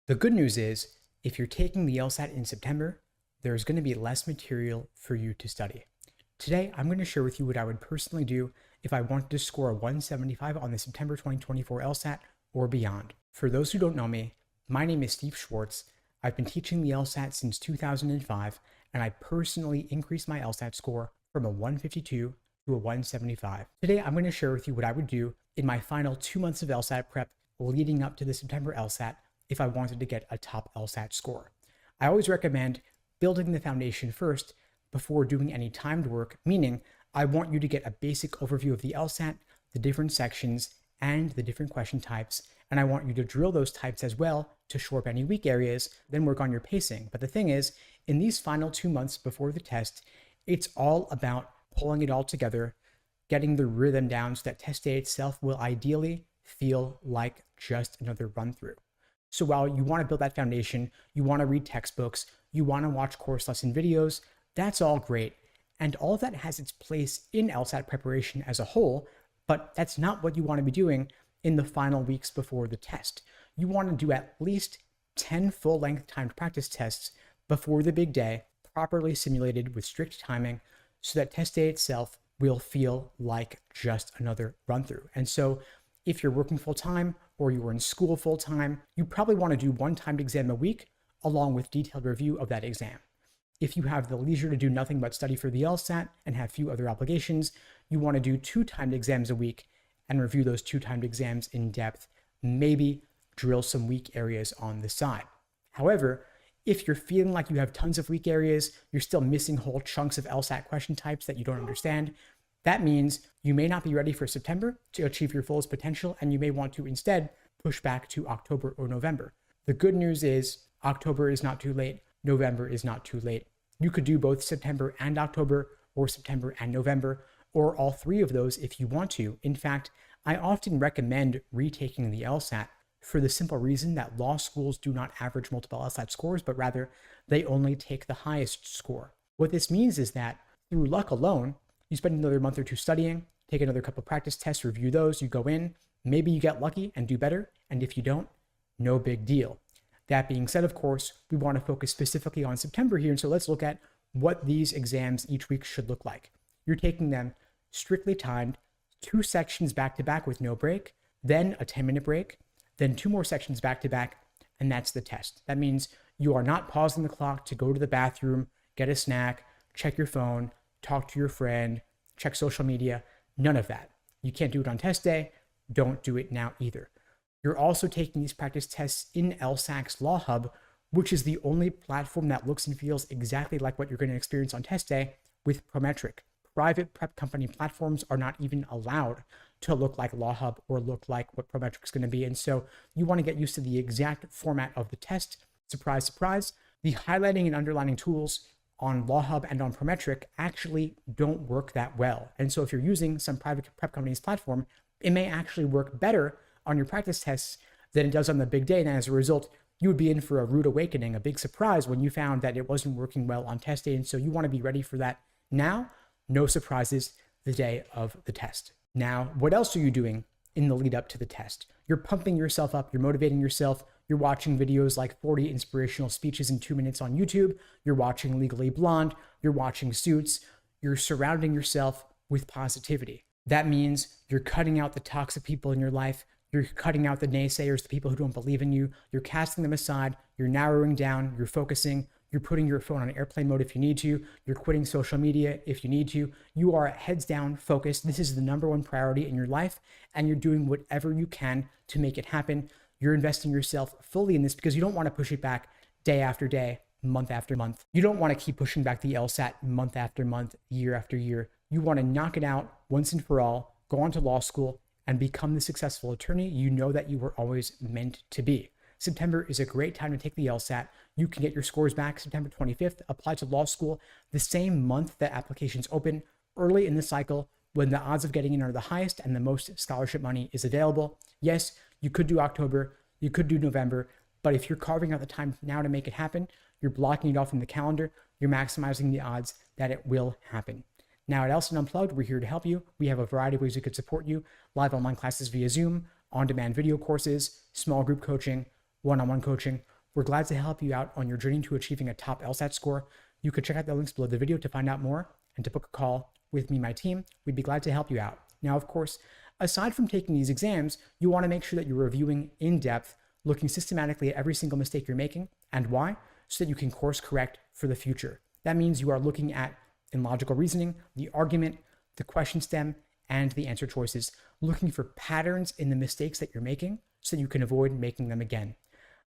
The good news is, if you're taking the LSAT in September, there's going to be less material for you to study. Today, I'm going to share with you what I would personally do if I wanted to score a 175 on the September 2024 LSAT or beyond. For those who don't know me, my name is Steve Schwartz. I've been teaching the LSAT since 2005, and I personally increased my LSAT score from a 152 to a 175. Today, I'm going to share with you what I would do in my final 2 months of LSAT prep leading up to the September LSAT if I wanted to get a top LSAT score. I always recommend building the foundation first before doing any timed work, meaning I want you to get a basic overview of the LSAT, the different sections, and the different question types, and I want you to drill those types as well to shore up any weak areas, then work on your pacing. But the thing is, in these final 2 months before the test, it's all about pulling it all together, getting the rhythm down so that test day itself will ideally feel like just another run through. So while you want to build that foundation, you want to read textbooks, you want to watch course lesson videos, that's all great. And all of that has its place in LSAT preparation as a whole, but that's not what you want to be doing in the final weeks before the test. You want to do at least 10 full-length timed practice tests before the big day, properly simulated with strict timing, so that test day itself will feel like just another run-through. And so if you're working full-time or you're in school full-time, you probably want to do one timed exam a week along with detailed review of that exam. If you have the leisure to do nothing but study for the LSAT and have few other obligations, you want to do 2 timed exams a week and review those 2 timed exams in depth, maybe drill some weak areas on the side. However, if you're feeling like you have tons of weak areas, you're still missing whole chunks of LSAT question types that you don't understand, that means you may not be ready for September to achieve your fullest potential, and you may want to instead push back to October or November. The good news is October is not too late. November is not too late. You could do both September and October, or September and November, or all 3 of those if you want to. In fact, I often recommend retaking the LSAT for the simple reason that law schools do not average multiple LSAT scores, but rather they only take the highest score. What this means is that through luck alone, you spend another month or 2 studying, take another couple practice tests, review those, you go in, maybe you get lucky and do better, and if you don't, no big deal. That being said, of course, we want to focus specifically on September here, and so let's look at what these exams each week should look like. You're taking them strictly timed, 2 sections back-to-back with no break, then a 10-minute break, then 2 more sections back-to-back, and that's the test. That means you are not pausing the clock to go to the bathroom, get a snack, check your phone, talk to your friend, check social media, none of that. You can't do it on test day. Don't do it now either. You're also taking these practice tests in LSAC's Law Hub, which is the only platform that looks and feels exactly like what you're going to experience on test day with Prometric. Private prep company platforms are not even allowed to look like Law Hub or look like what Prometric is going to be. And so you want to get used to the exact format of the test. Surprise, surprise. The highlighting and underlining tools on Law Hub and on Prometric actually don't work that well. And so if you're using some private prep company's platform, it may actually work better on your practice tests than it does on the big day. And as a result, you would be in for a rude awakening, a big surprise when you found that it wasn't working well on test day. And so you want to be ready for that now. No surprises the day of the test. Now, what else are you doing in the lead up to the test? You're pumping yourself up, you're motivating yourself, you're watching videos like 40 inspirational speeches in 2 minutes on YouTube, you're watching Legally Blonde, you're watching Suits, you're surrounding yourself with positivity. That means you're cutting out the toxic people in your life, you're cutting out the naysayers, the people who don't believe in you, you're casting them aside, you're narrowing down, you're focusing, you're putting your phone on airplane mode if you need to, you're quitting social media if you need to, you are heads down focused. This is the #1 priority in your life, and you're doing whatever you can to make it happen. You're investing yourself fully in this because you don't want to push it back day after day, month after month. You don't want to keep pushing back the LSAT month after month, year after year. You want to knock it out once and for all, go on to law school, and become the successful attorney you know that you were always meant to be. September is a great time to take the LSAT. You can get your scores back September 25th, apply to law school the same month that applications open, early in the cycle when the odds of getting in are the highest and the most scholarship money is available. Yes, you could do October, you could do November, but if you're carving out the time now to make it happen, you're blocking it off in the calendar, you're maximizing the odds that it will happen. Now at LSAT Unplugged, we're here to help you. We have a variety of ways we could support you: live online classes via Zoom, on-demand video courses, small group coaching, one-on-one coaching, We're glad to help you out on your journey to achieving a top LSAT score. You could check out the links below the video to find out more and to book a call with me, my team. We'd be glad to help you out. Now, of course, aside from taking these exams, you want to make sure that you're reviewing in depth, looking systematically at every single mistake you're making and why, so that you can course correct for the future. That means you are looking at, in logical reasoning, the argument, the question stem, and the answer choices, looking for patterns in the mistakes that you're making so that you can avoid making them again.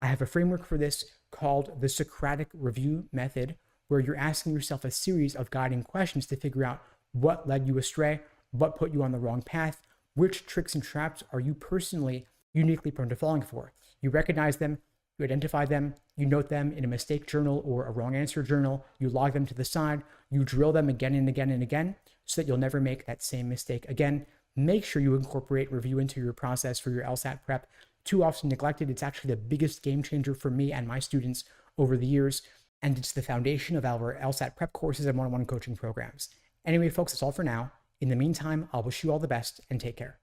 I have a framework for this called the Socratic review method, where you're asking yourself a series of guiding questions to figure out what led you astray, what put you on the wrong path, which tricks and traps are you personally uniquely prone to falling for. You recognize them, you identify them, you note them in a mistake journal or a wrong answer journal, you log them to the side, you drill them again and again and again so that you'll never make that same mistake again. Make sure you incorporate review into your process for your LSAT prep. Too often neglected. It's actually the biggest game changer for me and my students over the years, and it's the foundation of our LSAT prep courses and one-on-one coaching programs. Anyway, folks, that's all for now. In the meantime, I'll wish you all the best and take care.